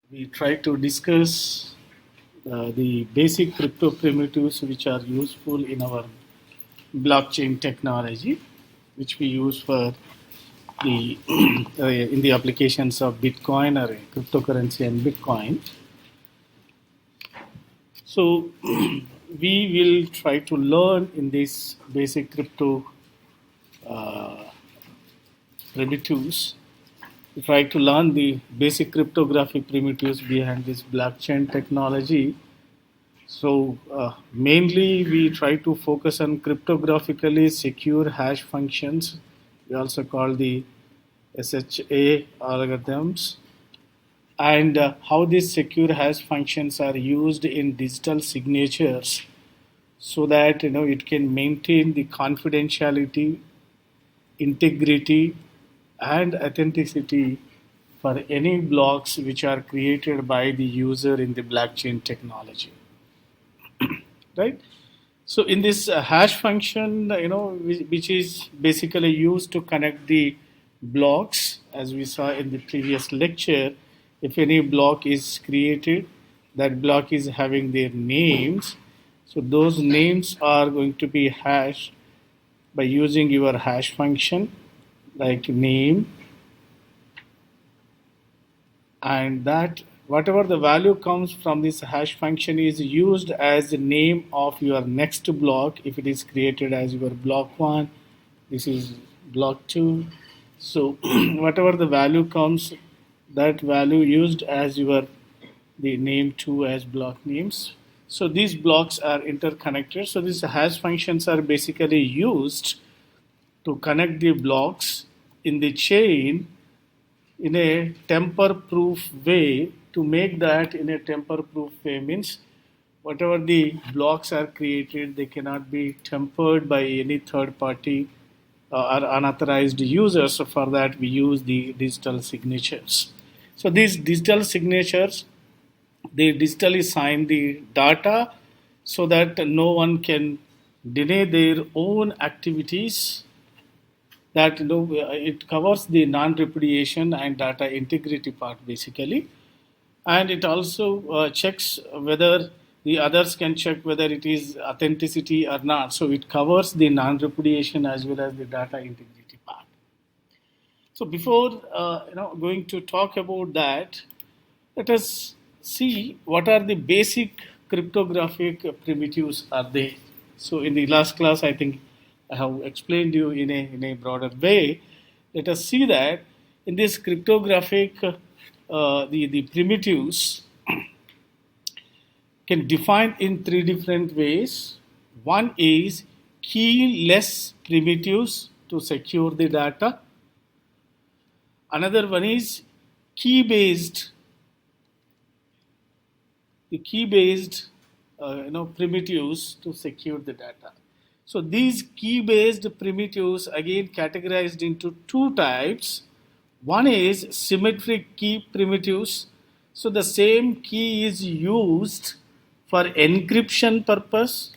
We try to discuss the basic crypto primitives which are useful in our blockchain technology, which we use for the in the applications of Bitcoin or cryptocurrency and Bitcoin. So we will try to learn in this basic crypto uh, primitives. We try to learn the basic cryptographic primitives behind this blockchain technology. So mainly we try to focus on cryptographically secure hash functions. We also call the SHA algorithms, and how these secure hash functions are used in digital signatures, so that it can maintain the confidentiality, integrity, and authenticity for any blocks which are created by the user in the blockchain technology, right? So in this hash function, which is basically used to connect the blocks, as we saw in the previous lecture, if any block is created, that block is having their names. So those names are going to be hashed by using your hash function, like name, and that whatever the value comes from this hash function is used as the name of your next block. If it is created as your block 1, this is block 2. So whatever the value comes, that value used as your the name 2 as block names. So these blocks are interconnected. So these hash functions are basically used to connect the blocks in the chain in a temper proof way. To make that in a temper proof way means whatever the blocks are created, they cannot be tempered by any third party or unauthorized users. So for that we use the digital signatures. So these digital signatures, they digitally sign the data so that no one can deny their own activities. That it covers the non-repudiation and data integrity part basically, and it also checks whether the others can check whether it is authenticity or not. So it covers the non-repudiation as well as the data integrity part. So before going to talk about that, let us see what are the basic cryptographic primitives are there. So in the last class, I think I have explained you in a broader way. Let us see that in this cryptographic, the primitives can define in three different ways. One is keyless primitives to secure the data. Another one is key based, the key based primitives to secure the data. So these key based primitives again categorized into two types. One is symmetric key primitives. So the same key is used for encryption purpose.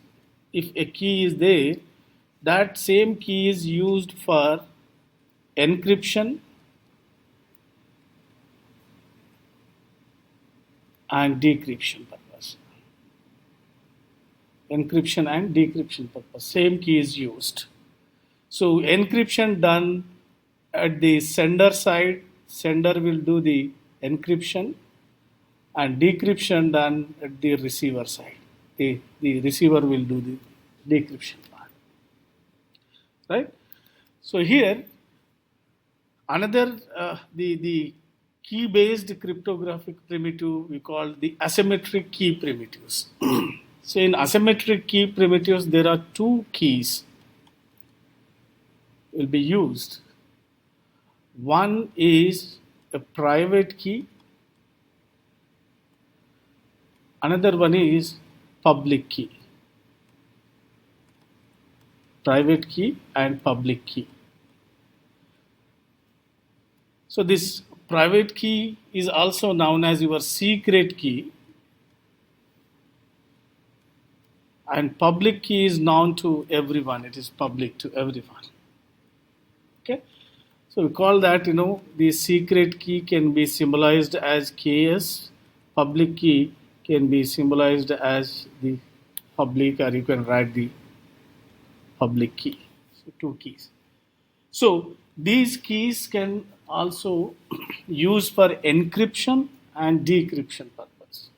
If a key is there, that same key is used for encryption and decryption purpose. Encryption and decryption purpose, same key is used. So encryption done at the sender side, sender will do the encryption, and decryption done at the receiver side, the receiver will do the decryption part, right? So here another the key based cryptographic primitive we call the asymmetric key primitives. So in asymmetric key primitives, there are two keys will be used. One is a private key, another one is public key. Private key and public key. So this private key is also known as your secret key, and public key is known to everyone. It is public to everyone. Okay, so we call that the secret key can be symbolized as KS, public key can be symbolized as the public, or you can write the public key. So two keys. So these keys can also use for encryption and decryption purpose.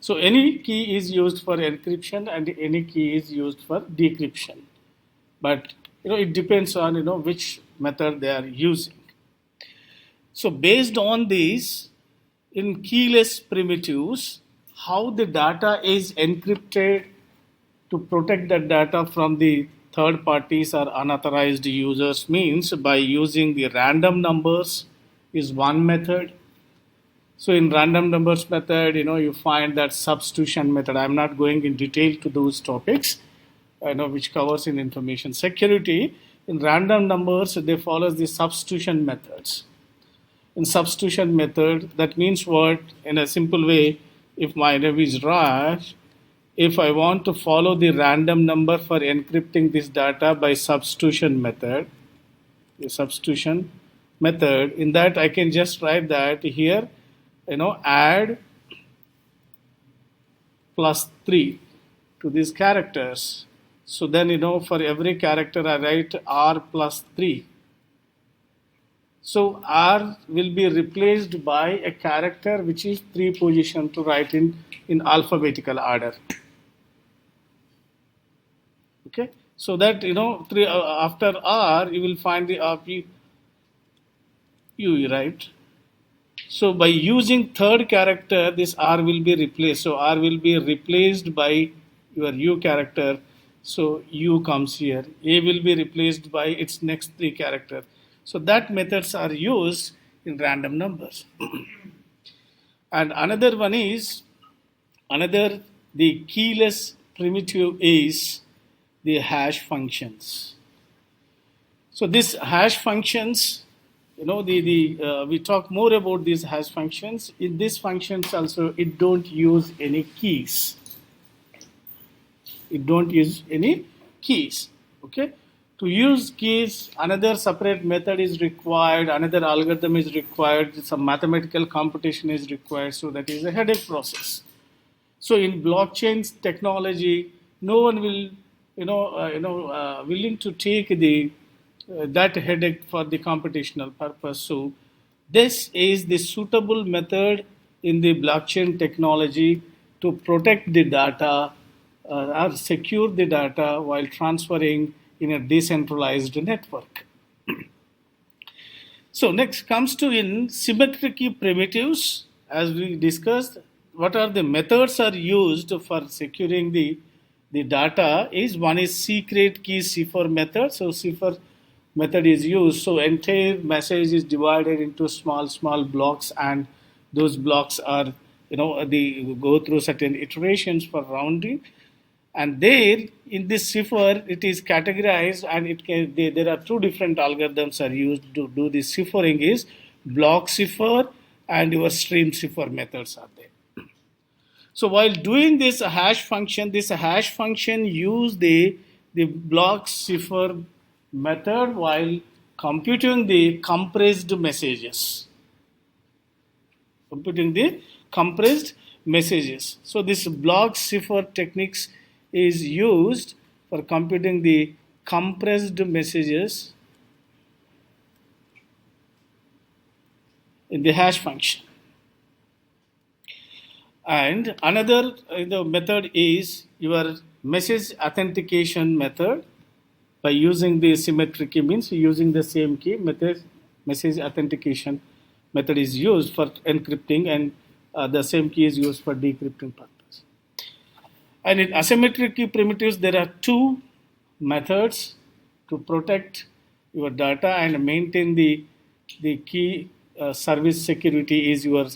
So any key is used for encryption and any key is used for decryption. But it depends on which method they are using. So based on these, in keyless primitives, how the data is encrypted to protect that data from the third parties or unauthorized users means by using the random numbers is one method. So in random numbers method, you find that substitution method. I'm not going in detail to those topics, which covers in information security. In random numbers, they follow the substitution methods. In substitution method, that means what? In a simple way, if my name is Raj, if I want to follow the random number for encrypting this data by substitution method, the substitution method, in that I can just write that here, add plus 3 to these characters. So then, for every character I write R plus 3. So R will be replaced by a character which is 3 position to write in alphabetical order. Okay, so that three after R you will find the U, right? So by using third character, this R will be replaced. So R will be replaced by your U character. So U comes here. A will be replaced by its next 3 character. So that methods are used in random numbers. And another the keyless primitive is the hash functions. So these hash functions, we talk more about these hash functions. In these functions also, it don't use any keys. It don't use any keys. Okay. To use keys, another separate method is required. Another algorithm is required. Some mathematical computation is required. So that is a headache process. So in blockchain technology, no one will, willing to take the that headache for the computational purpose. So this is the suitable method in the blockchain technology to protect the data or secure the data while transferring in a decentralized network. So next comes to in symmetric key primitives. As we discussed, what are the methods are used for securing the data is one is secret key cipher method. So cipher method is used. So entire message is divided into small blocks, and those blocks are they go through certain iterations for rounding. And there in this cipher it is categorized, and there are two different algorithms are used to do this ciphering is block cipher and your stream cipher methods are there. So while doing this hash function use the block cipher method while computing the compressed messages. So this block cipher techniques is used for computing the compressed messages in the hash function. And another method is your message authentication method. By using the symmetric key means using the same key message authentication method is used for encrypting, and the same key is used for decrypting purpose. And in asymmetric key primitives, there are two methods to protect your data and maintain the key service security is your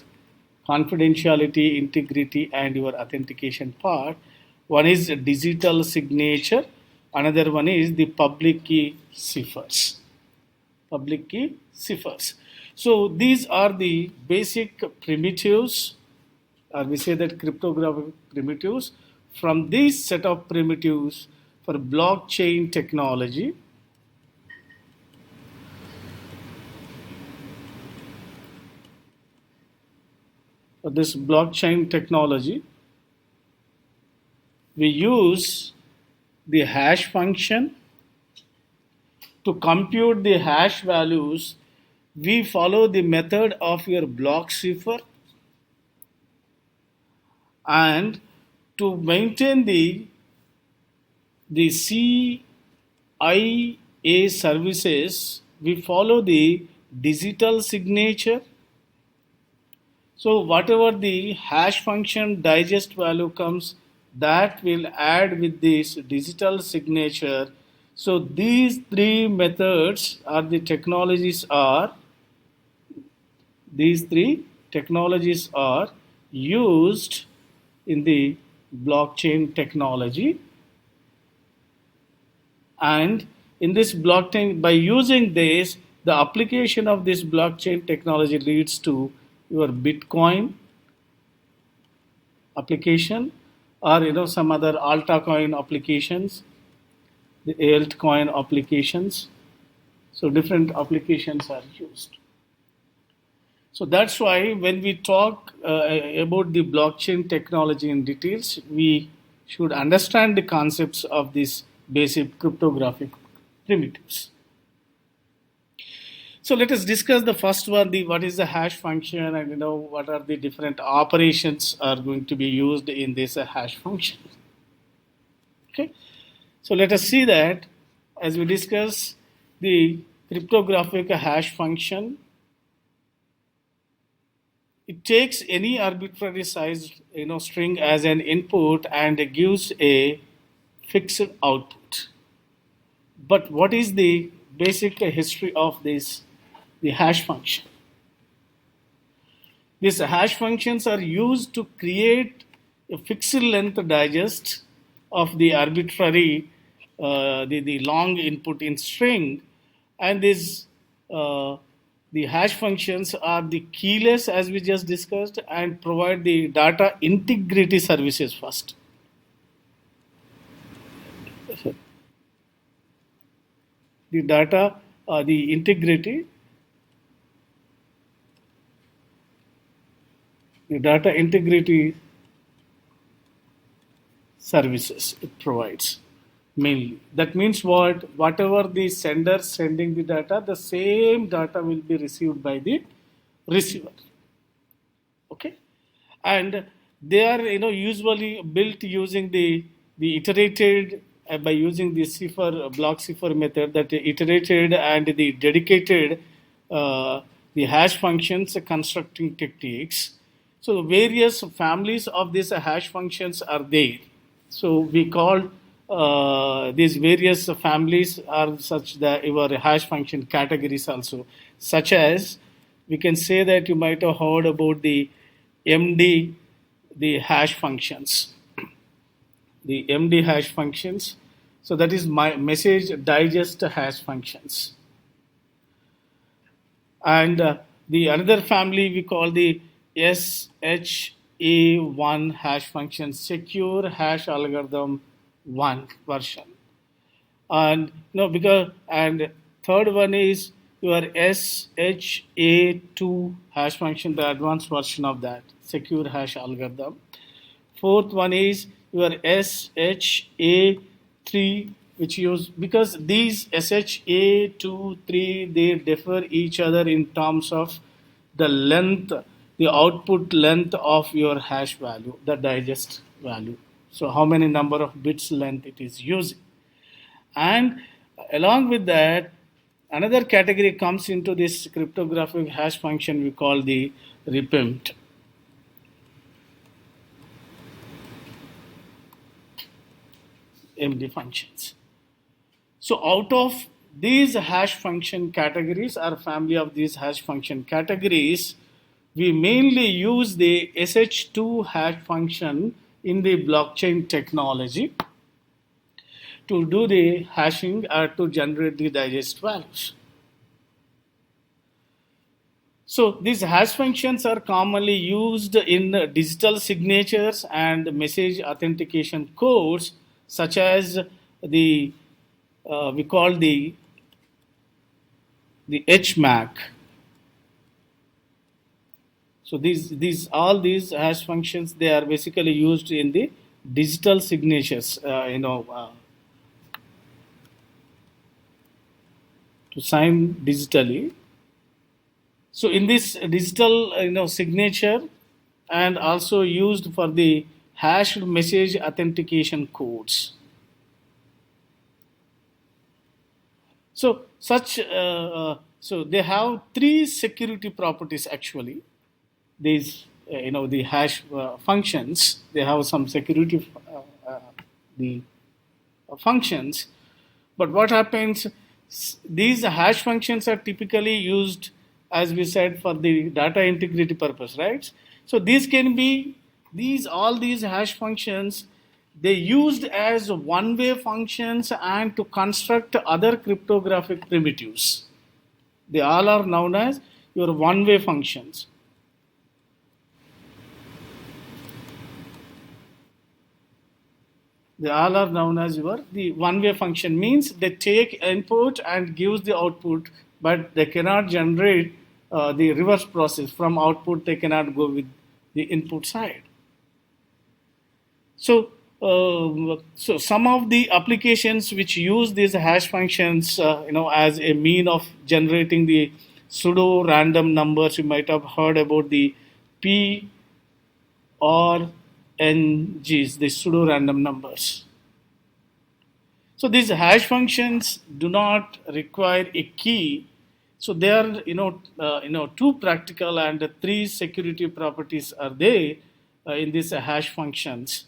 confidentiality, integrity, and your authentication part. One is digital signature. Another one is the public key ciphers. So these are the basic primitives, or we say that cryptographic primitives. From this set of primitives for blockchain technology, this blockchain technology, we use the hash function to compute the hash values. We follow the method of your block cipher, and to maintain the CIA services, we follow the digital signature. So whatever the hash function digest value comes, that will add with this digital signature. So these three methods are the technologies are these three technologies are used in the blockchain technology. And in this blockchain, by using this, the application of this blockchain technology leads to your Bitcoin application, or some other alta coin applications, the altcoin applications. So different applications are used. So that's why when we talk about the blockchain technology in details, we should understand the concepts of these basic cryptographic primitives. So let us discuss the first one, the what is the hash function, and what are the different operations are going to be used in this hash function. Okay, so let us see that as we discuss the cryptographic hash function. It takes any arbitrary sized string as an input and gives a fixed output. But what is the basic history of this the hash function? These hash functions are used to create a fixed length digest of the arbitrary the long input in string, and this the hash functions are the keyless as we just discussed and provide the data integrity services first. The data the integrity services it provides mainly. That means whatever the sender sending the data, the same data will be received by the receiver. Okay, and they are usually built using the iterated by using the cipher block cipher method, that iterated and the dedicated the hash functions constructing techniques. So various families of these hash functions are there. So we call these various families are such that your hash function categories also, such as we can say that you might have heard about the MD, the hash functions, the MD hash functions. So that is my message digest hash functions. And the another family we call the SHA1 hash function, secure hash algorithm 1 version. And because and third one is your SHA2 hash function, the advanced version of that secure hash algorithm. Fourth one is your SHA3, which use because these SHA2, 3 they differ each other in terms of the length, the output length of your hash value, the digest value. So how many number of bits length it is using. And along with that, another category comes into this cryptographic hash function we call the repimped. MD functions. So out of these hash function categories or family of these hash function categories, we mainly use the SH2 hash function in the blockchain technology to do the hashing or to generate the digest values. So these hash functions are commonly used in digital signatures and message authentication codes, such as the we call the HMAC. So these all these hash functions, they are basically used in the digital signatures, to sign digitally. So in this digital signature, and also used for the hashed message authentication codes. So so they have three security properties actually. These the hash functions, they have some security the functions. But what happens, these hash functions are typically used, as we said, for the data integrity purpose, right? So these can be, these all these hash functions, they used as one way functions and to construct other cryptographic primitives. They all are known as your one way functions. They all are known as your the one way function, means they take input and gives the output, but they cannot generate the reverse process from output. They cannot go with the input side. So so some of the applications which use these hash functions, as a mean of generating the pseudo random numbers. You might have heard about the p or ngs, the pseudo random numbers. So these hash functions do not require a key. So they are, two practical and three security properties are there in these hash functions.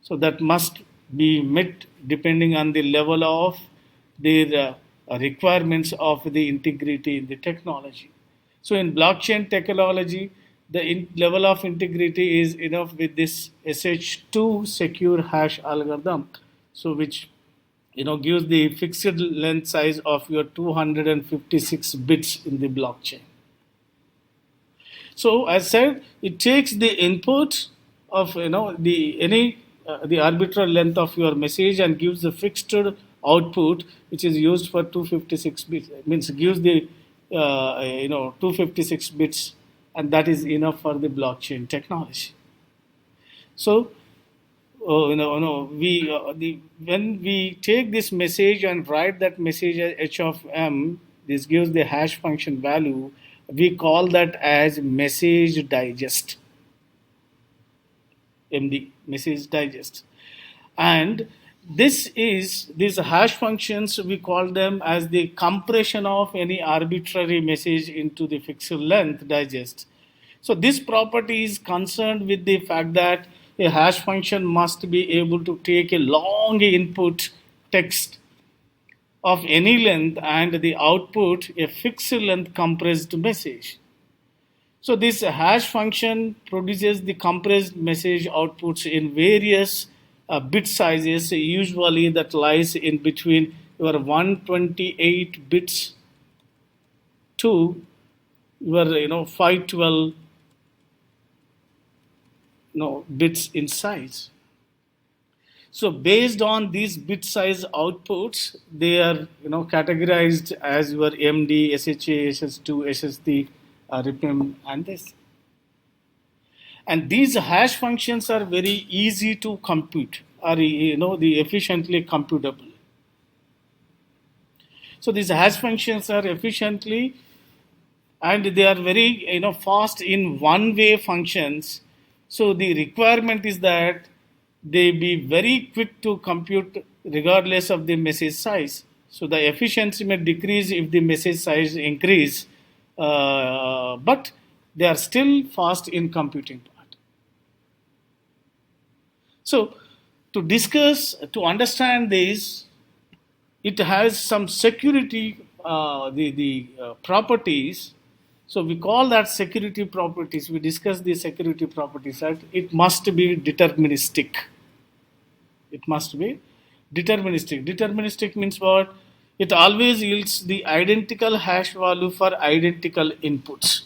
So that must be met depending on the level of their requirements of the integrity in the technology. So in blockchain technology, the level of integrity is enough with this SH2 secure hash algorithm. So which gives the fixed length size of your 256 bits in the blockchain. So as said, it takes the input of the arbitral length of your message and gives the fixed output, which is used for 256 bits. It means gives the 256 bits, and that is enough for the blockchain technology. So we when we take this message and write that message as h of m, this gives the hash function value. We call that as message digest, MD, message digest. And these hash functions, we call them as the compression of any arbitrary message into the fixed length digest. So this property is concerned with the fact that a hash function must be able to take a long input text of any length and the output a fixed length compressed message. So this hash function produces the compressed message outputs in various bit sizes, usually that lies in between your 128 bits to your 512 bits in size. So based on these bit size outputs, they are categorized as your MD, SHA, SS2, SSD, RPM, and this. And these hash functions are very easy to compute, or the efficiently computable. So these hash functions are efficiently, and they are very fast in one way functions. So the requirement is that they be very quick to compute regardless of the message size. So the efficiency may decrease if the message size increase, but they are still fast in computing part. So to understand this, it has some security properties. So we call that security properties. We discuss the security properties that it must be deterministic. It must be deterministic. Deterministic means what? It always yields the identical hash value for identical inputs.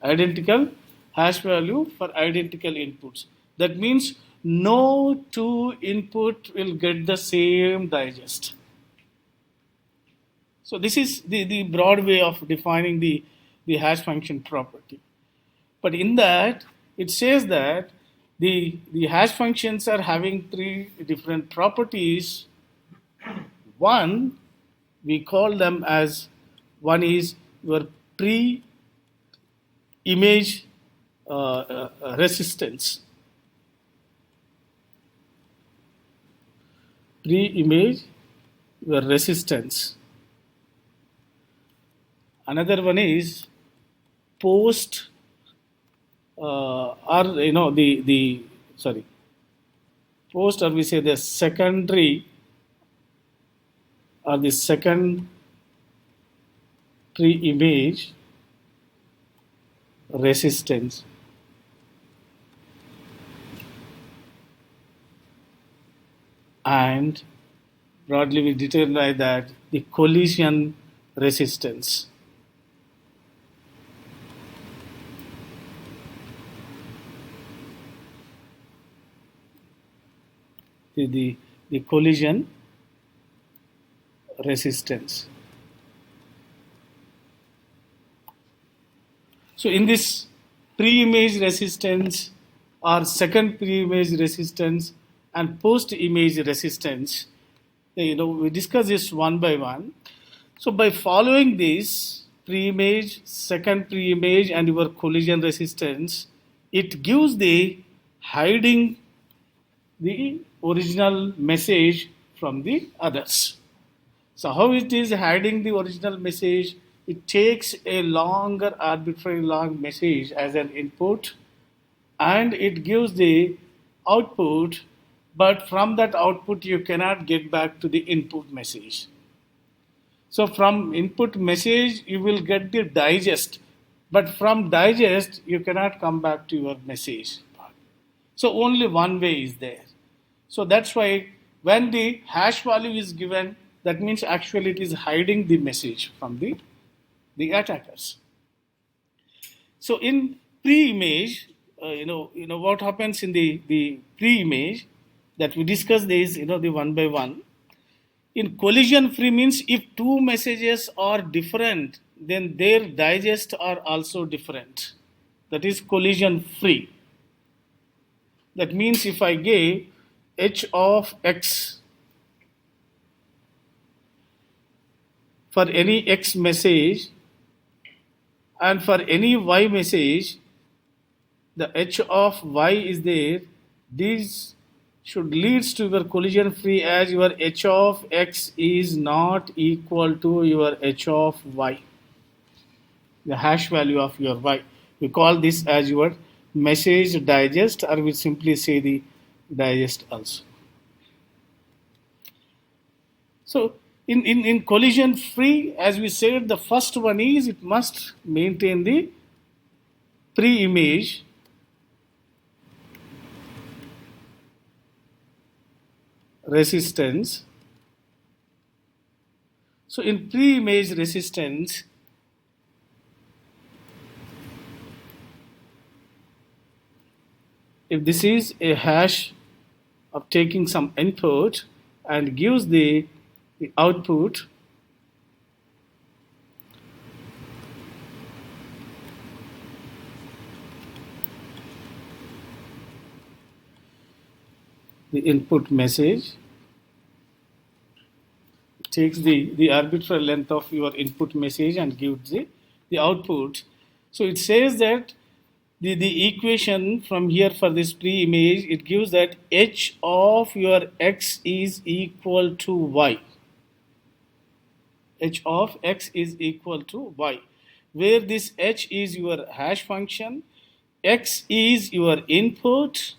Identical hash value for identical inputs. That means no two input will get the same digest. So this is the broad way of defining the the hash function property. But in that, it says that the hash functions are having three different properties. One, we call them as one is your pre-image resistance. Pre-image your resistance. Another one is post or the sorry, post, or we say the secondary or the second pre-image resistance. And broadly we determine that the collision resistance. The collision resistance. So in this pre-image resistance or second pre-image resistance and post-image resistance, we discuss this one by one. So by following this pre-image, second pre-image, and your collision resistance, it gives the hiding the original message from the others. So how it is hiding the original message? It takes a longer, arbitrary long message as an input, and it gives the output, but from that output you cannot get back to the input message. So from input message you will get the digest, but from digest you cannot come back to your message. So only one way is there. So that's why when the hash value is given, that means actually it is hiding the message from the attackers. So in pre-image, what happens in the pre-image that we discuss this, the one by one. In collision free means if two messages are different, then their digest are also different. That is collision free. That means if I gave h of x for any x message and for any y message, the h of y is there. These should leads to your collision free as your h of x is not equal to your h of y, the hash value of your y. We call this as your message digest, or we simply say the digest also. So in collision free, as we said, the first one is it must maintain the pre-image resistance. So in pre-image resistance, if this is a hash of taking some input and gives the output, the input message takes the arbitrary length of your input message and gives the output. So it says that the equation from here for this pre-image, it gives that h of your x is equal to y. H of x is equal to y, where this h is your hash function, x is your input,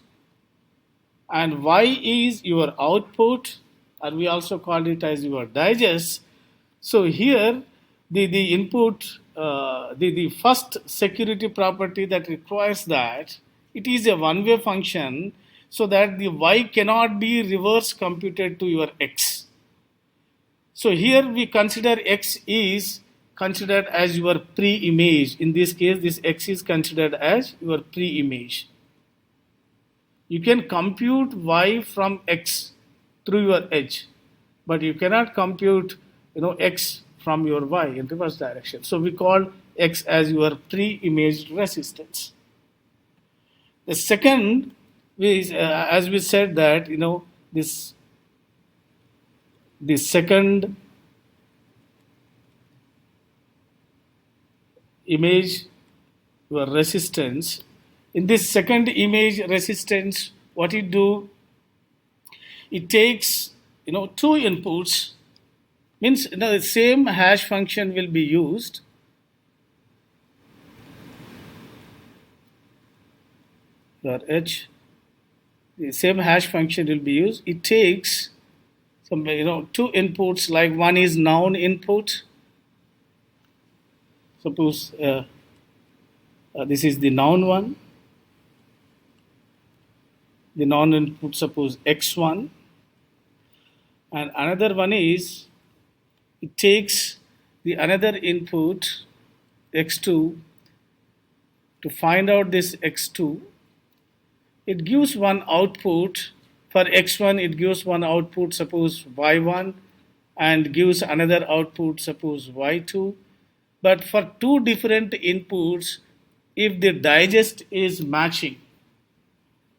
and y is your output, or we also call it as your digest. So here the input, the first security property that requires that it is a one-way function, so that the y cannot be reverse computed to your x. So here we consider x is considered as your pre-image. In this case, this x is considered as your pre-image. You can compute y from x through your edge, but you cannot compute x from your y in reverse direction. So we call X as your pre-imaged resistance. The second is, as we said that, this the second image your resistance. In this second image resistance, what it do, it takes two inputs, means the same hash function will be used. Your h, the same hash function will be used. It takes some two inputs, like one is noun input. Suppose this is the noun one. The noun input, suppose x1, and another one is, it takes the another input x2. To find out this x2, it gives one output. For x1 it gives one output, suppose y1, and gives another output, suppose y2. But for two different inputs, if the digest is matching,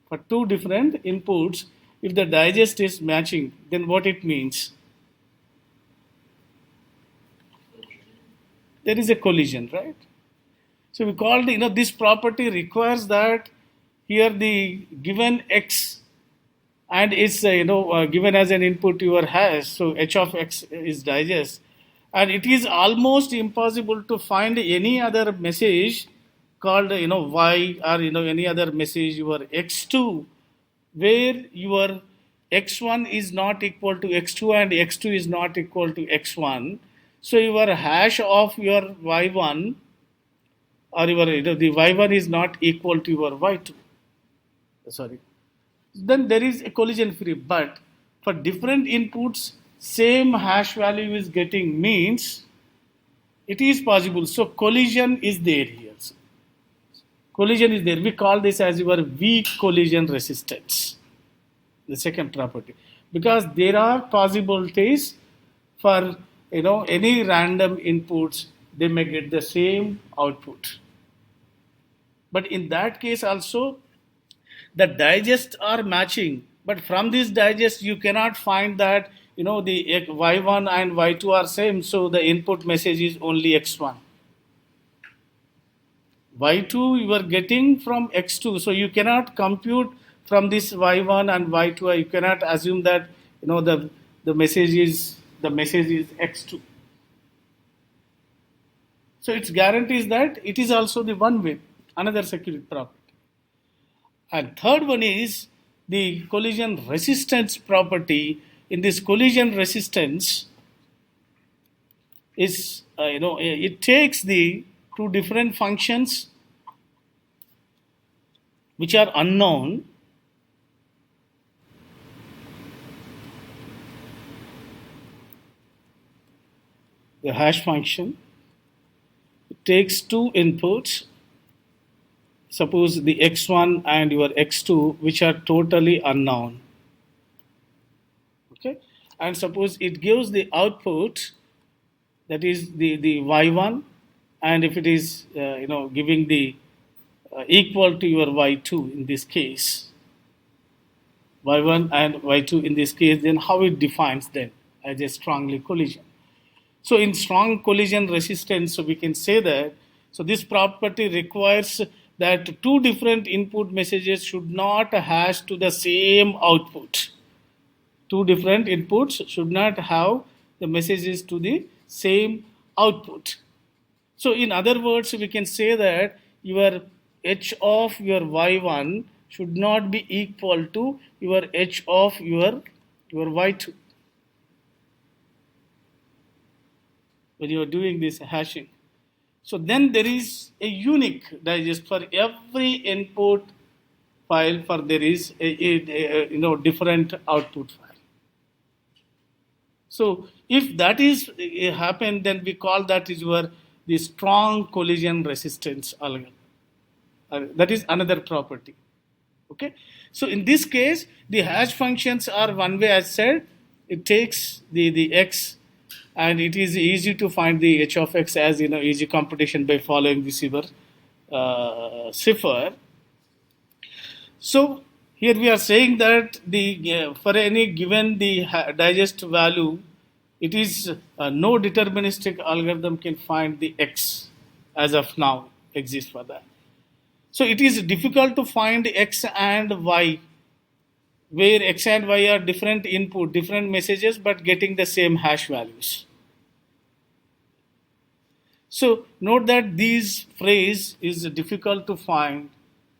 for two different inputs, if the digest is matching, then what it means? There is a collision, right? So we called, this property requires that here the given x, and it's given as an input your hash, so h of x is digest, and it is almost impossible to find any other message called y, or any other message your x2, where your x1 is not equal to x2 and x2 is not equal to x1. So your hash of your y1, or your the y1 is not equal to your y2. Sorry. Then there is a collision free. But for different inputs, same hash value is getting, means it is possible. So collision is there here. So collision is there. We call this as your weak collision resistance, the second property, because there are possibilities for any random inputs, they may get the same output. But in that case also, the digests are matching, but from this digest you cannot find that the y1 and y2 are same, so the input message is only x1. Y2 you are getting from x2, so you cannot compute from this y1 and y2. You cannot assume that the message is x2. So it guarantees that it is also the one way, another security property. And third one is the collision resistance property. In this collision resistance is it takes the two different functions which are unknown, the hash function. It takes two inputs, suppose the x1 and your x2, which are totally unknown. Okay, and suppose it gives the output, that is the y1, and if it is giving the equal to your y2 in this case, y1 and y2 in this case, then how it defines them as a strongly collision. So in strong collision resistance, so we can say that, so this property requires that two different input messages should not hash to the same output. Two different inputs should not have the messages to the same output. So in other words, we can say that your h of your y1 should not be equal to your h of your y2 when you are doing this hashing. So then there is a unique digest for every input file, for there is a different output file. So if that is happen, then we call that is the strong collision resistance algorithm. That is another property. Okay. So in this case, the hash functions are one way. As said, it takes the x and it is easy to find the h of x as easy computation by following the cipher. So here we are saying that the for any given the digest value, it is no deterministic algorithm can find the x as of now exists for that. So it is difficult to find x and y, where x and y are different input, different messages, but getting the same hash values. So note that these phrase is difficult to find,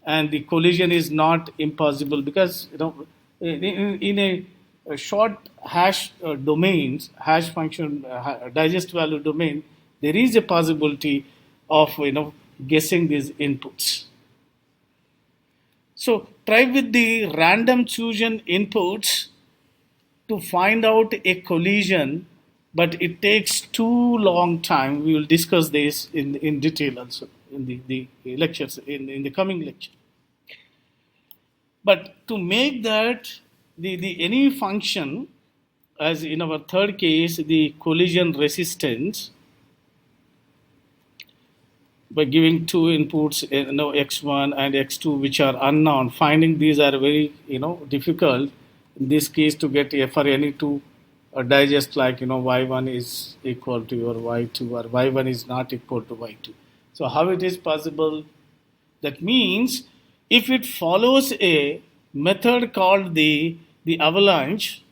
and the collision is not impossible because in a short hash domains, hash function digest value domain, there is a possibility of guessing these inputs. So try with the random chosen inputs to find out a collision, but it takes too long time. We will discuss this in detail also in the lectures in the coming lecture. But to make that the any function, as in our third case, the collision resistance, by giving two inputs, x1 and x2, which are unknown, finding these are very difficult in this case to get for any two digest, like y1 is equal to your y2 or y1 is not equal to y2. So how it is possible? That means if it follows a method called the avalanche,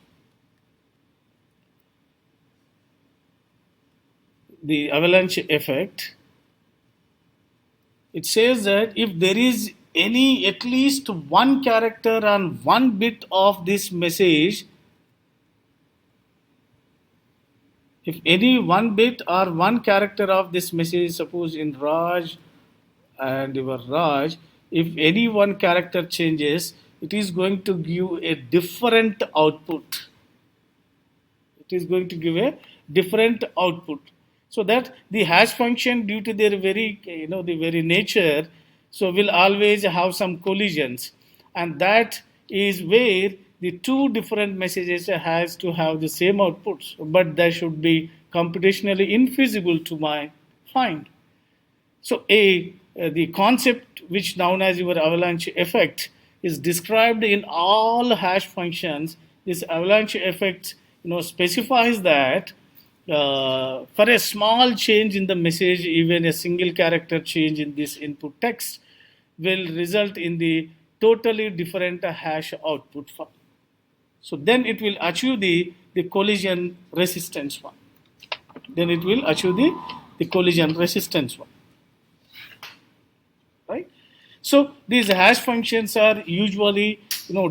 the avalanche effect, it says that if there is any at least one character and one bit of this message, if any one bit or one character of this message, suppose in Raj and your Raj, if any one character changes, it is going to give a different output. It is going to give a different output. So that the hash function, due to their very the very nature, so will always have some collisions, and that is where the two different messages has to have the same outputs, but that should be computationally infeasible to my find. So the concept which known as your avalanche effect is described in all hash functions. This avalanche effect specifies that for a small change in the message, even a single character change in this input text will result in the totally different hash output file. So then it will achieve the collision resistance one. Then it will achieve the collision resistance one. Right? So these hash functions are usually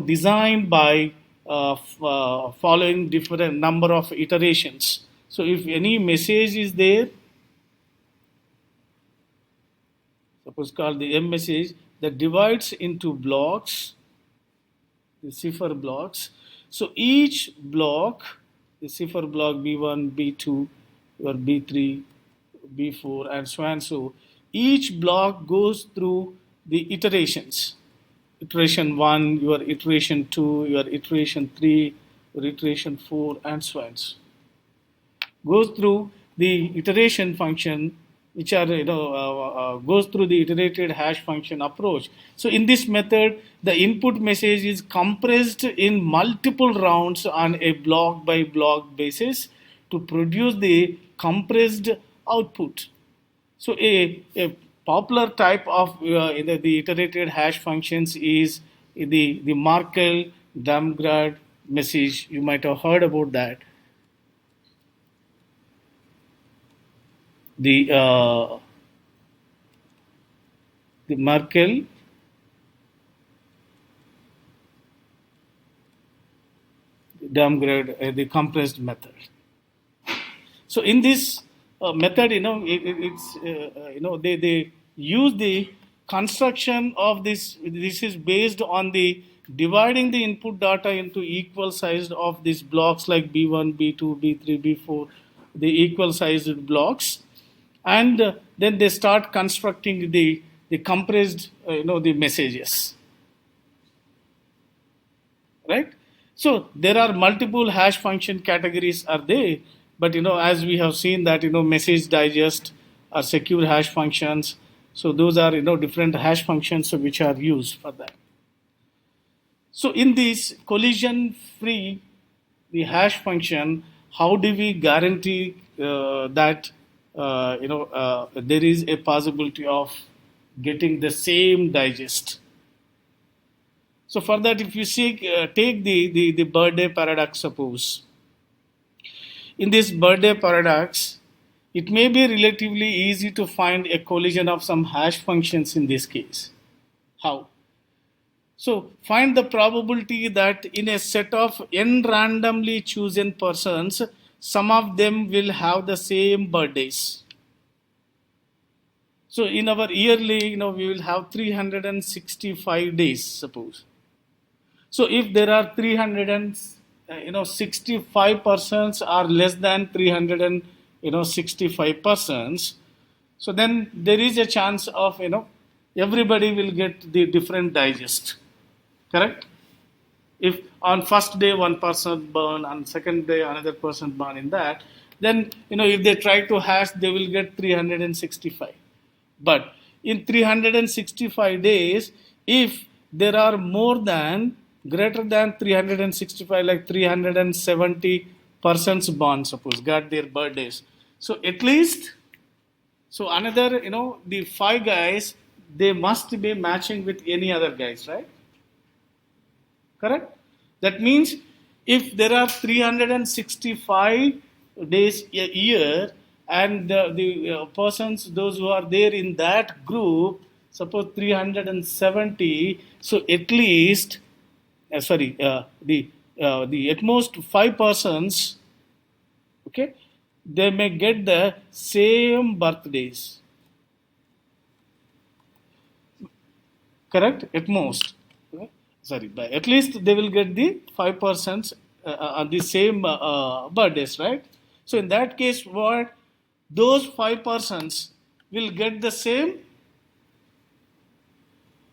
designed by following different number of iterations. So if any message is there, suppose called the M message, that divides into blocks, the cipher blocks. So each block, the cipher block B1, B2, or B3, B4, and so on. So each block goes through the iterations. Iteration 1, your iteration 2, your iteration 3, your iteration 4, and so on. Goes through the iteration function, which are goes through the iterated hash function approach. So in this method, the input message is compressed in multiple rounds on a block by block basis to produce the compressed output. So a popular type of the iterated hash functions is the Markov Damgard message. You might have heard about that. The Markov Damgard, the compressed method. So in this method, they use the construction of this. This is based on the dividing the input data into equal sized of these blocks like B1, B2, B3, B4, the equal sized blocks, and then they start constructing the compressed, the messages. Right? So there are multiple hash function categories are there, But as we have seen that message digest are secure hash functions. So those are different hash functions which are used for that. So in this collision free, the hash function, how do we guarantee that there is a possibility of getting the same digest? So for that, if you take the birthday paradox, suppose in this birthday paradox, it may be relatively easy to find a collision of some hash functions in this case. How? So find the probability that in a set of n randomly chosen persons, some of them will have the same birthdays. So in our yearly, we will have 365 days, suppose. So if there are 365 persons are less than 365 persons, so then there is a chance of everybody will get the different digest. Correct? If on first day one person burn, on second day another person burn in that, then if they try to hash, they will get 365. But in 365 days, if there are greater than 365, like 370 persons born, suppose, got their birthdays. So at least, so another, the 5 guys, they must be matching with any other guys, right? Correct? That means if there are 365 days a year, and the persons, those who are there in that group, suppose 370, so at least, the at most 5 persons, okay, they may get the same birthdays. Correct? At most. Okay? But at least they will get the 5% on the same birthdays, right? So in that case, what? Those 5 persons will get the same.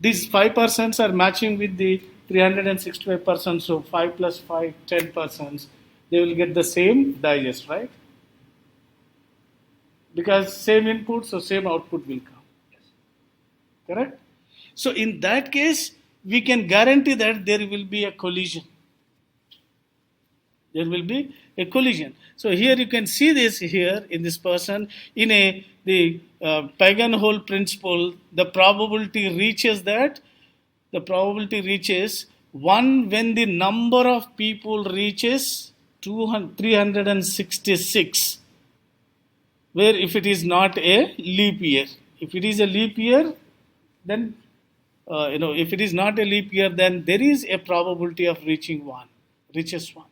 These 5 persons are matching with the 365 persons, so 5 plus 5, 10 persons, they will get the same digest, right? Because same input, so same output will come. Correct? So in that case, we can guarantee that there will be a collision. There will be a collision. So here you can see this here in this person in the pagan hole principle. The probability reaches 1 when the number of people reaches 366. Where if it is not a leap year, if it is a leap year, then if it is not a leap year, then there is a probability of reaching 1, reaches 1.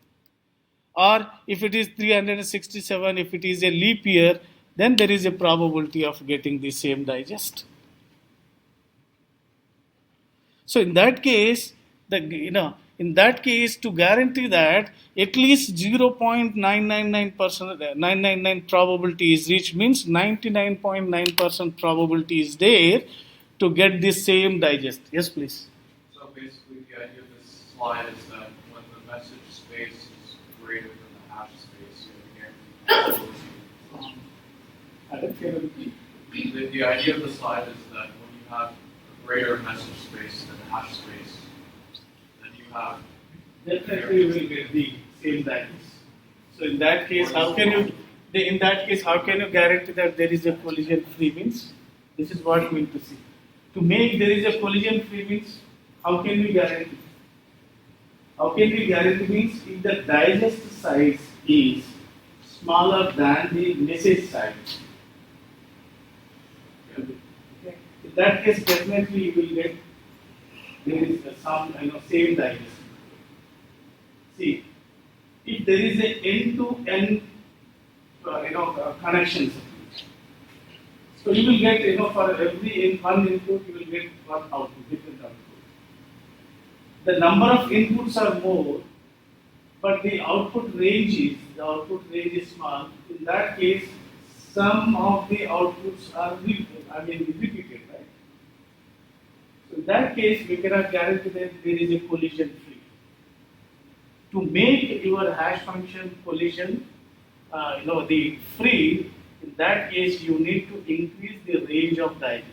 Or if it is 367, if it is a leap year, then there is a probability of getting the same digest. So in that case, to guarantee that at least 0.999% probability is reached, means 99.9% probability is there to get the same digest. Yes, please. So basically, the idea of this slide is that when the message space is greater than the hash space, the idea of the slide is that when you have a greater message space than hash space, then you have definitely will get the same digest. So in that case, how can you guarantee that there is a collision free means? This is what we need to see. To make there is a collision free means, how can we guarantee? How can we guarantee means if the digest size is smaller than the message size. Okay. In that case, definitely you will get there is some same digest. See, if there is a n-to-n connections, so you will get for every one input you will get one output, different output. The number of inputs are more, but the output range is small. In that case, some of the outputs are repeated, right? So in that case, we cannot guarantee that there is a collision free. To make your hash function collision the free, in that case you need to increase the range of digest.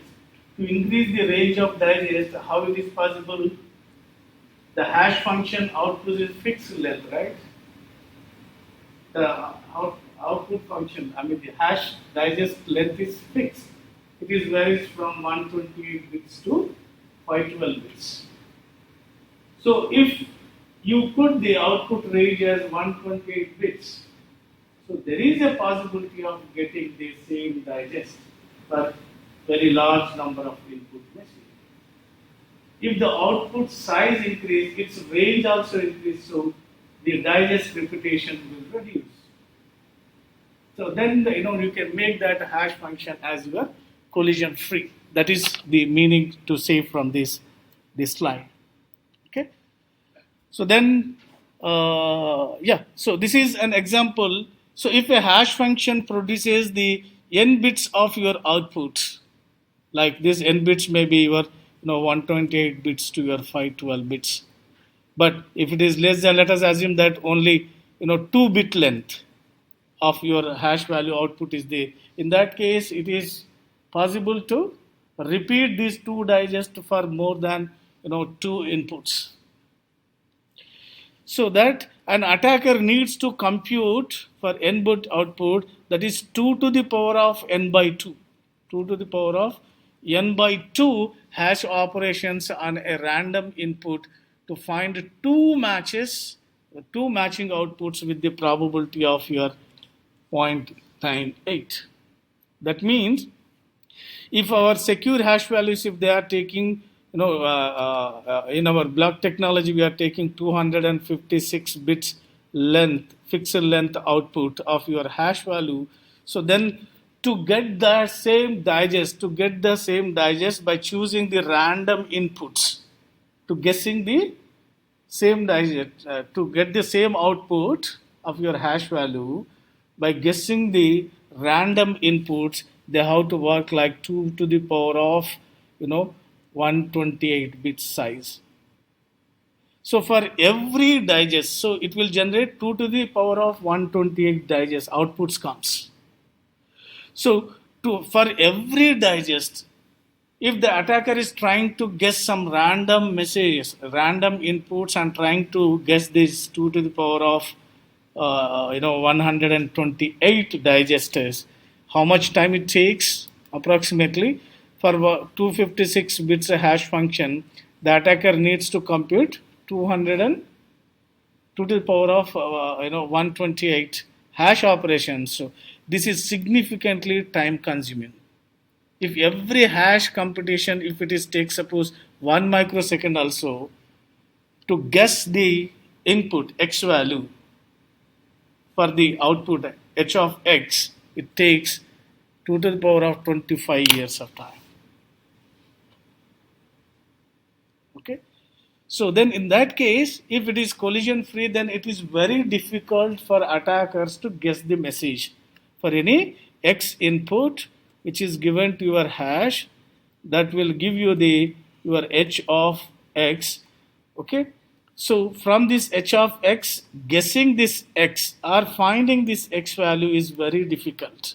To increase the range of digest, how it is possible? The hash function output is fixed length, right? The output function, I mean the hash digest length is fixed. It is varies from 128 bits to 512 bits. So if you put the output range as 128 bits, so there is a possibility of getting the same digest for very large number of input messages. If the output size increase, its range also increase, so the digest repetition will reduce. So then you can make that hash function as your collision free. That is the meaning to say from this slide. Okay. So then, so this is an example. So if a hash function produces the n bits of your output, like this n bits may be your 128 bits to your 512 bits. But if it is less than, let us assume that only 2-bit length of your hash value output is there. In that case, it is possible to repeat these two digest for more than two inputs. So that an attacker needs to compute for n bit output, that is 2 to the power of n by 2. 2 to the power of n by 2 hash operations on a random input to find two matches, two matching outputs with the probability of your 0.98. That means if our secure hash values, if they are taking, in our block technology, we are taking 256 bits length, fixed length output of your hash value. So then to get the same digest by choosing the random inputs, to guessing the same digest, to get the same output of your hash value, by guessing the random inputs, they have to work like 2 to the power of 128 bit size. So for every digest, so it will generate 2 to the power of 128 digest outputs comes. So for every digest, if the attacker is trying to guess some random messages, random inputs, and trying to guess this 2 to the power of 128 digesters, how much time it takes? Approximately for 256 bits a hash function, the attacker needs to compute 200 to the power of 128 hash operations. So this is significantly time consuming. If every hash computation, if it is take suppose 1 microsecond also, to guess the input x value for the output h of x, it takes 2 to the power of 25 years of time. Okay. So then in that case, if it is collision free, then it is very difficult for attackers to guess the message for any x input which is given to your hash, that will give you your h of x. Okay. So from this h of x, guessing this x or finding this x value is very difficult.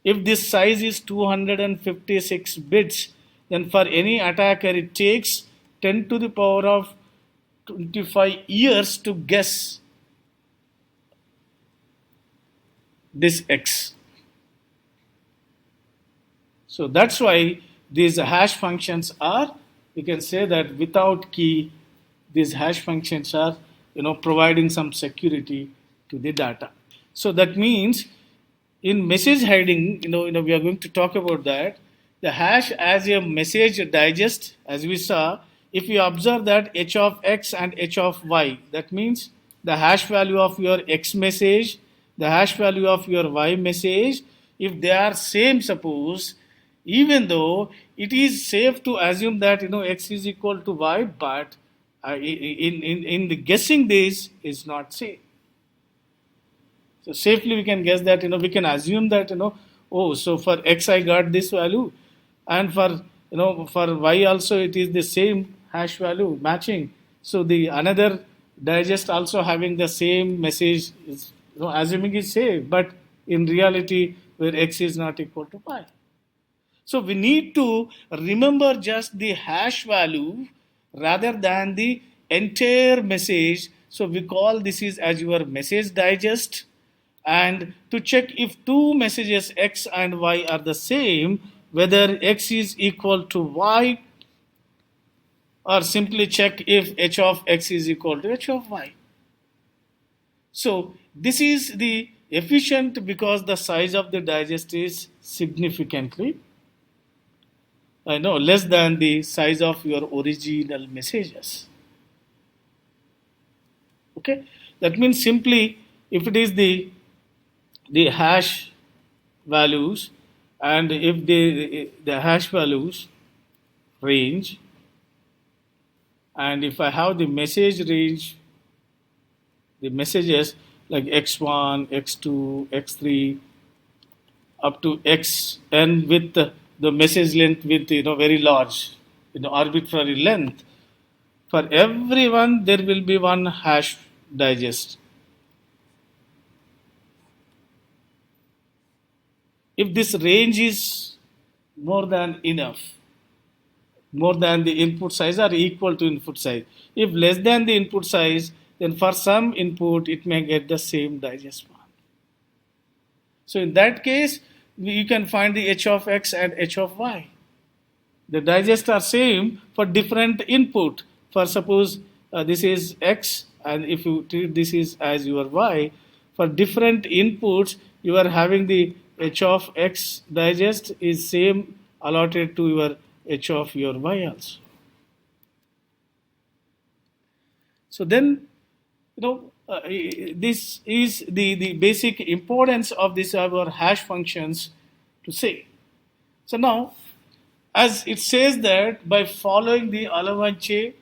If this size is 256 bits, then for any attacker it takes 10 to the power of 25 years to guess this x. So that's why these hash functions are, you can say that without key, these hash functions are providing some security to the data. So that means in message hiding, we are going to talk about that. The hash as a message digest, as we saw, if you observe that h of x and h of y, that means the hash value of your x message, the hash value of your y message, if they are same, suppose, even though it is safe to assume that x is equal to y, but in the guessing this is not safe. So safely we can guess that we can assume that oh, so for x I got this value, and for for y also it is the same hash value matching. So the another digest also having the same message is assuming it's safe, but in reality, where x is not equal to pi. So we need to remember just the hash value rather than the entire message. So we call this is as your message digest. And to check if two messages x and y are the same, whether x is equal to y, or simply check if h of x is equal to h of y. So this is the efficient because the size of the digest is significantly less than the size of your original messages. Okay, that means simply if it is the hash values, and if the hash values range, and if I have the message range, the messages like x1, x2, x3 up to xn with the message length with very large arbitrary length. For everyone, there will be one hash digest. If this range is more than enough, more than the input size or equal to input size, if less than the input size, then for some input it may get the same digest one. So in that case, you can find the h of x and h of y. The digest are same for different input. For suppose this is x, and if you treat this is as your y, for different inputs you are having the h of x digest is same allotted to your h of your y also. So then this is the basic importance of this our hash functions to say. So now, as it says that by following the Alavanche,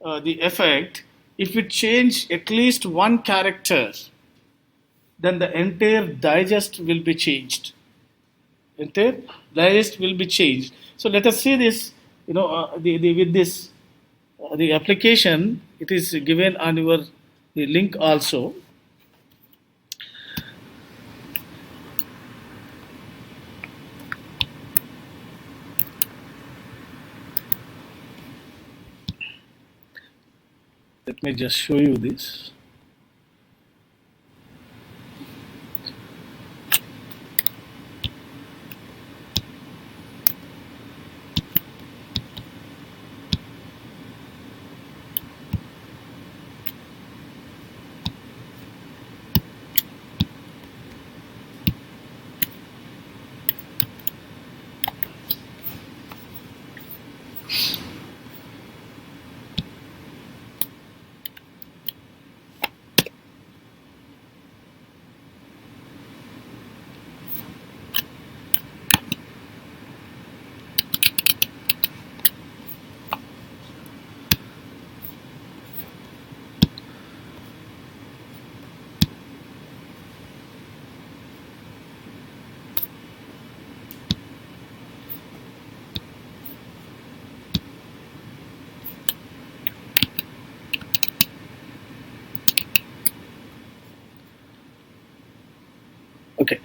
the effect, if we change at least one character, then the entire digest will be changed. Entire digest will be changed. So let us see this. With this the application, it is given on your the link also. Let me just show you this. Okay.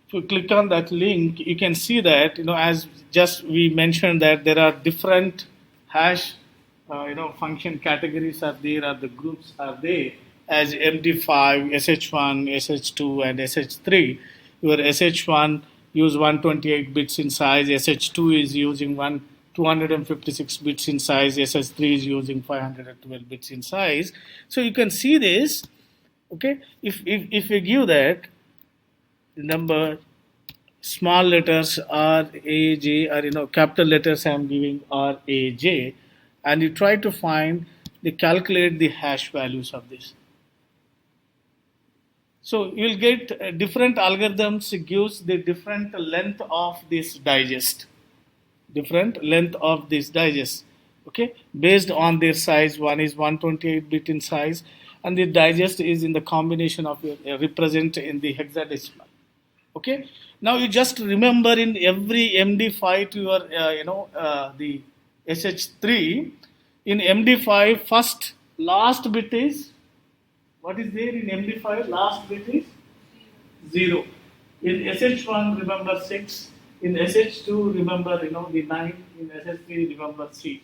If you click on that link, you can see that as just we mentioned that there are different hash function categories are there, or the groups are there as MD5, SH1, SH2, and SH3. Your SH1 use 128 bits in size, SH2 is using 256 bits in size, SH3 is using 512 bits in size. So you can see this. Okay, if we give that the number small letters R A J, or capital letters I am giving R A J, and you try to find the calculate the hash values of this. So you will get different algorithms gives the different length of this digest, different length of this digest. Okay, based on their size. One is 128 bit in size, and the digest is in the combination of represent in the hexadecimal. Okay, now you just remember in every MD5 to your the SH3, In MD5, first last bit is, what is there in MD5? Last bit is 0. In SH1, remember 6. In SH2, remember the 9. In SH3, remember 3.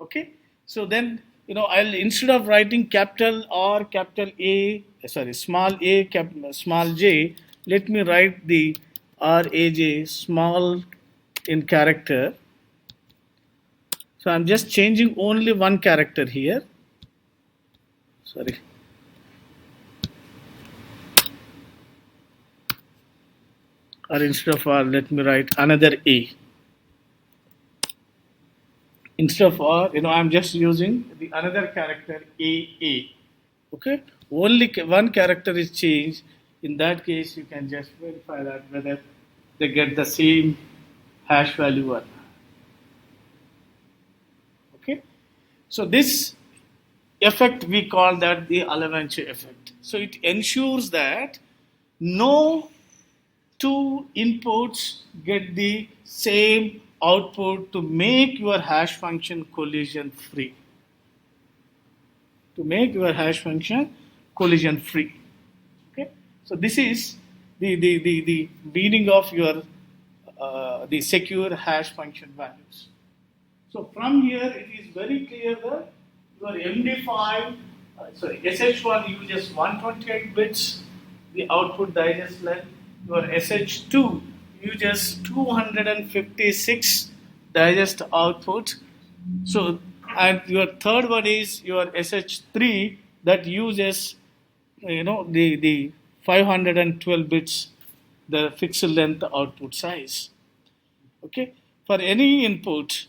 Okay. So then I'll, instead of writing capital R, capital A, sorry, small a, small j, let me write the RAJ small in character. So I'm just changing only one character here. Sorry. Or instead of R, let me write another A. Instead of R, I'm just using the another character AA. Okay, only one character is changed. In that case, you can just verify that whether they get the same hash value or not. Okay, so this effect we call that the avalanche effect. So it ensures that no two inputs get the same output to make your hash function collision free. To make your hash function collision free. Okay, so this is the meaning of your the secure hash function values. So from here it is very clear that your MD5, SH1 uses 128 bits, the output digest length. Your SH2 uses 256 digest output. So, and your third one is your SH3 that uses the 512 bits, the fixed length output size. Okay, for any input,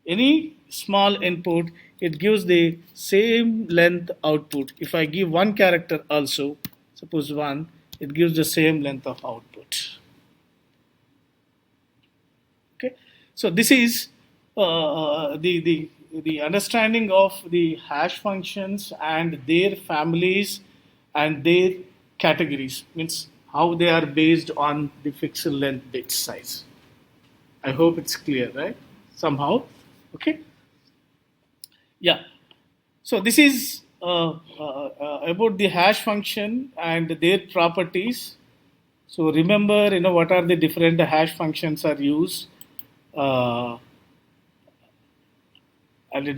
any small input, it gives the same length output. If I give one character also, suppose 1, it gives the same length of output. Okay, so this is the understanding of the hash functions and their families and their categories, means how they are based on the fixed length bit size. I hope it's clear, right? Somehow. Okay. Yeah. So this is about the hash function and their properties. So remember, what are the different hash functions are used, and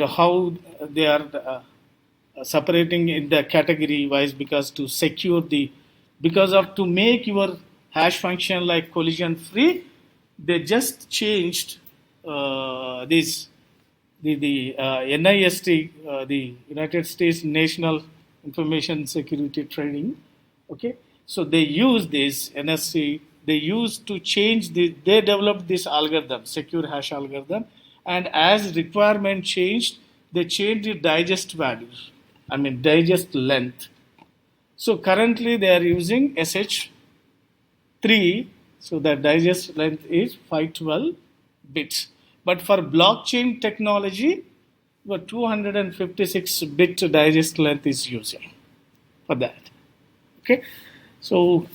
how they are separating in the category wise, because to secure the, because of to make your hash function like collision free, they just changed this the NIST, the United States National Information Security Training. Okay, so they use this NSC. They used to change they developed this algorithm, secure hash algorithm, and as requirement changed, they changed the digest values. I mean digest length. So currently they are using SH3, so the digest length is 512 bits. But for blockchain technology, the 256 bit digest length is using for that. Okay, so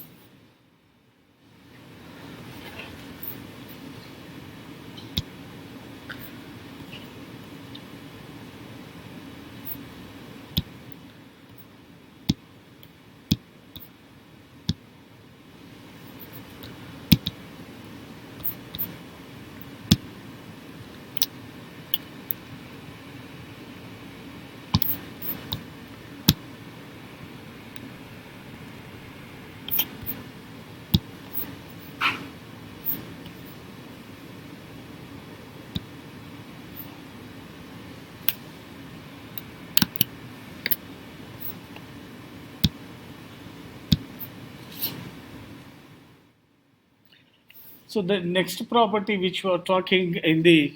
so the next property which we are talking in the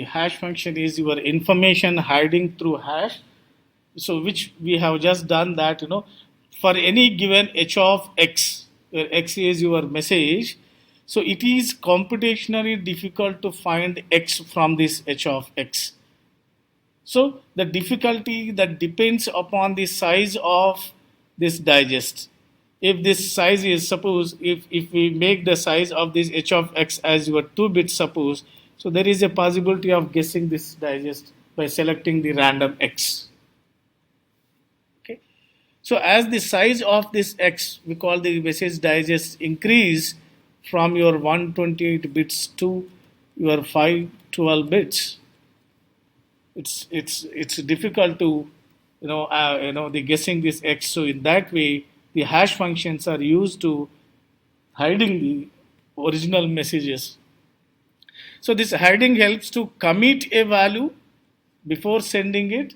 hash function is your information hiding through hash. So which we have just done that, for any given h of x, where x is your message, so it is computationally difficult to find x from this h of x. So the difficulty that depends upon the size of this digest. If this size is, suppose if we make the size of this h of x as your 2 bits, suppose, so there is a possibility of guessing this digest by selecting the random X. Okay. So as the size of this X, we call the message digest, increase from your 128 bits to your 512 bits, it's difficult to the guessing this X. So in that way, the hash functions are used to hiding the original messages. So this hiding helps to commit a value before sending it.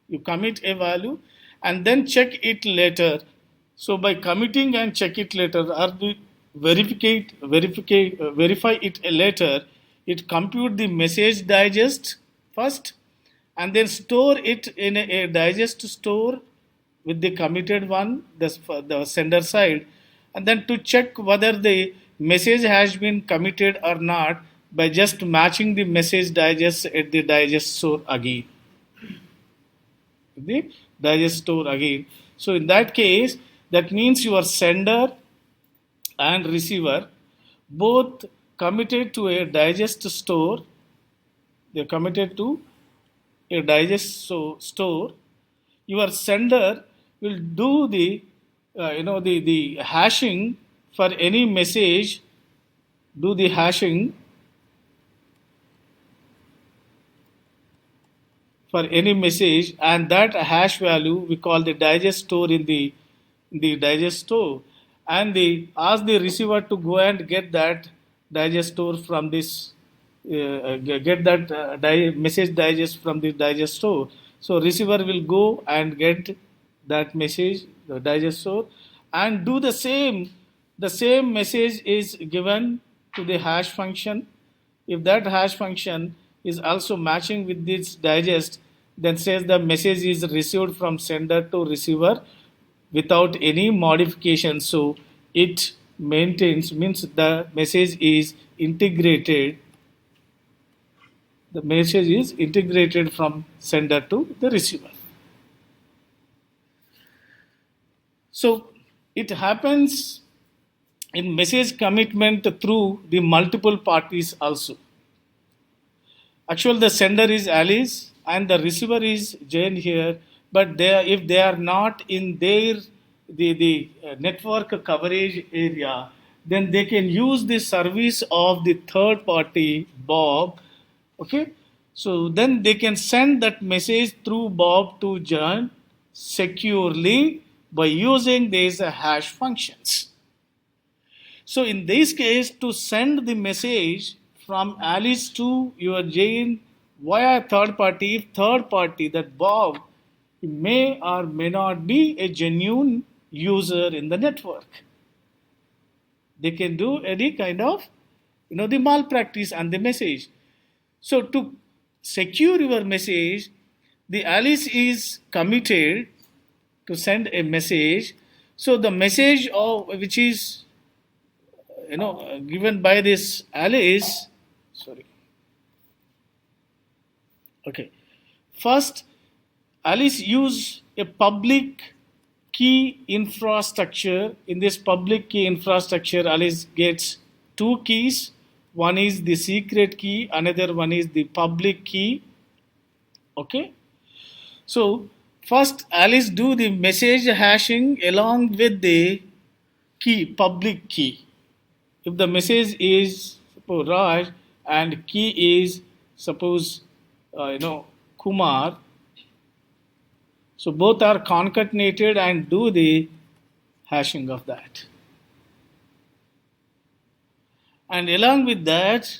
You commit a value and then check it later. So by committing and check it later, or the verify it later, it compute the message digest first and then store it in a digest store with the committed one, the sender side, and then to check whether the message has been committed or not by just matching the message digest at the digest store again. The digest store again. So in that case, that means your sender and receiver both committed to a digest store. They're committed to a digest store. Your sender will do the hashing for any message. Do the hashing for any message, and that hash value we call the digest store in the digest store, and they ask the receiver to go and get that digest store from this get that message digest from the digest store. So receiver will go and get that message, the digest store, and do the same message is given to the hash function. If that hash function is also matching with this digest, then says the message is received from sender to receiver without any modification. So it maintains, means the message is integrated. The message is integrated from sender to the receiver. So it happens in message commitment through the multiple parties also. Actually, the sender is Alice and the receiver is Jane here, but if they are not in their the network coverage area, then they can use the service of the third party Bob. Okay, so then they can send that message through Bob to Jane securely by using these hash functions. So in this case, to send the message from Alice to your Jane via third party, if third party, that Bob, may or may not be a genuine user in the network. They can do any kind of the malpractice and the message. So to secure your message, the Alice is committed to send a message. So the message which is given by this Alice, sorry. Okay. First, Alice use a public key infrastructure. In this public key infrastructure, Alice gets two keys. One is the secret key, another one is the public key. Okay. So first, Alice do the message hashing along with the key, public key. If the message is suppose Raj and key is suppose Kumar, so both are concatenated and do the hashing of that. And along with that,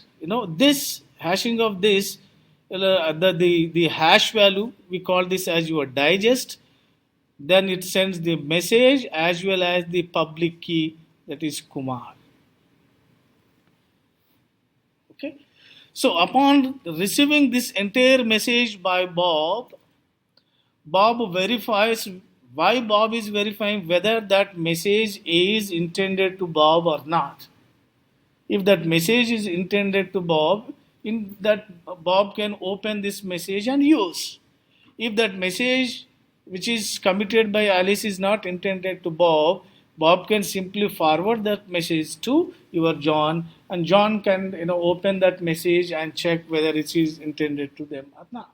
this hashing of this, the hash value, we call this as your digest. Then it sends the message as well as the public key, that is Kumar. Okay. So upon receiving this entire message by Bob, Bob verifies. Why Bob is verifying whether that message is intended to Bob or not. If that message is intended to Bob, in that Bob can open this message and use. If that message which is committed by Alice is not intended to Bob, Bob can simply forward that message to your John, and John can open that message and check whether it is intended to them or not.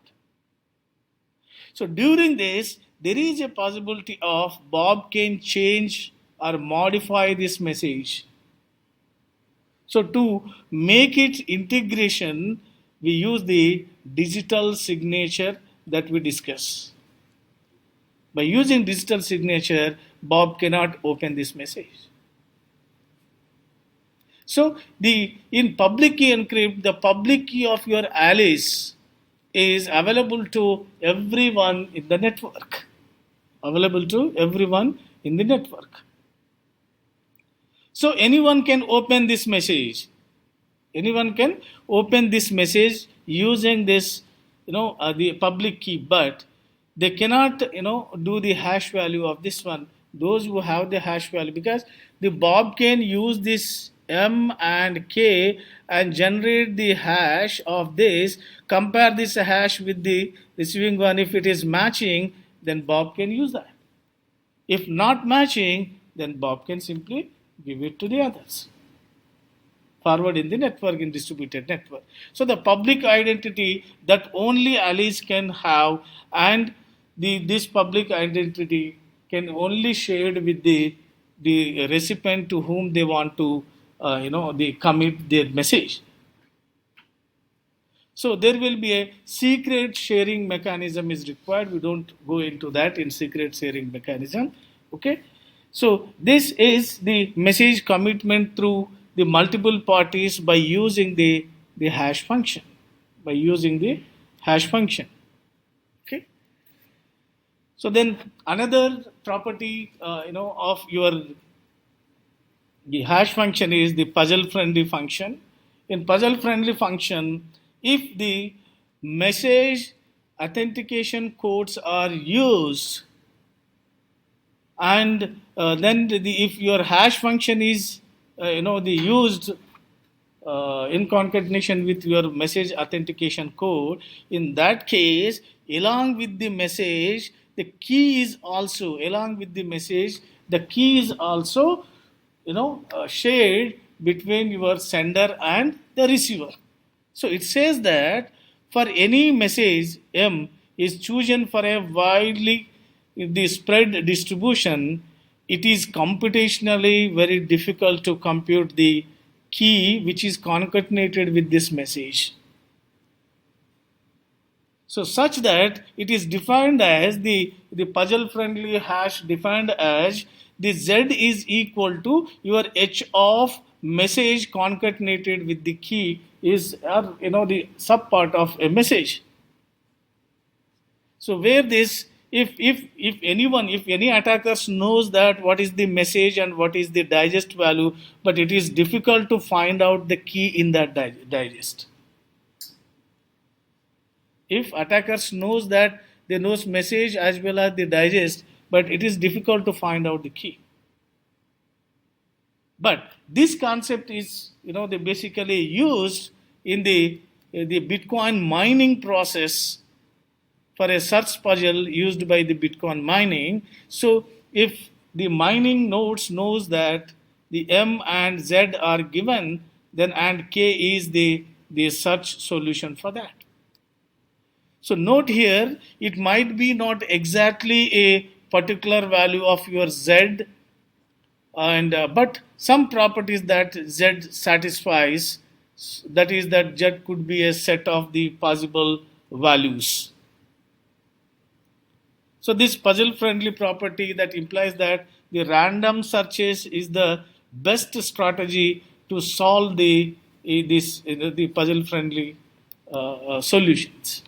So during this, there is a possibility of Bob can change or modify this message. So to make it integration, we use the digital signature that we discuss. By using digital signature, Bob cannot open this message. So the in public key encrypt, the public key of your Alice is available to everyone in the network. Available to everyone in the network. So anyone can open this message. Anyone can open this message using this, the public key, but they cannot, do the hash value of this one. Those who have the hash value, because the Bob can use this M and K and generate the hash of this, compare this hash with the receiving one. If it is matching, then Bob can use that. If not matching, then Bob can simply give it to the others. Forward in the network, in distributed network. So the public identity that only Alice can have, and this public identity can only shared with the recipient to whom they want to they commit their message. So there will be a secret sharing mechanism is required. We don't go into that in secret sharing mechanism. Okay. So this is the message commitment through the multiple parties by using the hash function. By using the hash function. Okay. So then another property of your the hash function is the puzzle friendly function. In puzzle friendly function, if the message authentication codes are used, and then if your hash function is the used in concatenation with your message authentication code, in that case, along with the message, the key is also along with the message, the key is also shared between your sender and the receiver. So it says that for any message M is chosen for a widely the spread distribution, it is computationally very difficult to compute the key which is concatenated with this message. So such that it is defined as the puzzle friendly hash defined as the Z is equal to your H of message concatenated with the key is the subpart of a message. So where this if any attackers knows that what is the message and what is the digest value, but it is difficult to find out the key in that digest. If attackers knows that they knows message as well as the digest, but it is difficult to find out the key. But this concept is they basically used in the Bitcoin mining process for a search puzzle used by the Bitcoin mining. So if the mining nodes knows that the M and Z are given, then and K is the search solution for that. So note here, it might be not exactly a particular value of your Z, and but some properties that Z satisfies, that is that Z could be a set of the possible values. So this puzzle friendly property that implies that the random searches is the best strategy to solve the puzzle friendly solutions.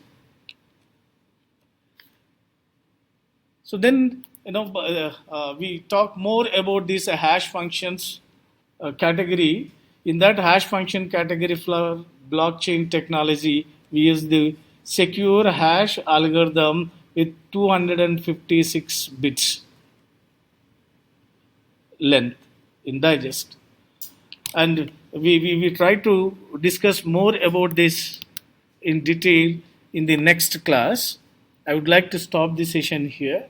So then we talk more about this hash functions category. In that hash function category for blockchain technology, we use the secure hash algorithm with 256 bits length in digest. And we try to discuss more about this in detail in the next class. I would like to stop the session here.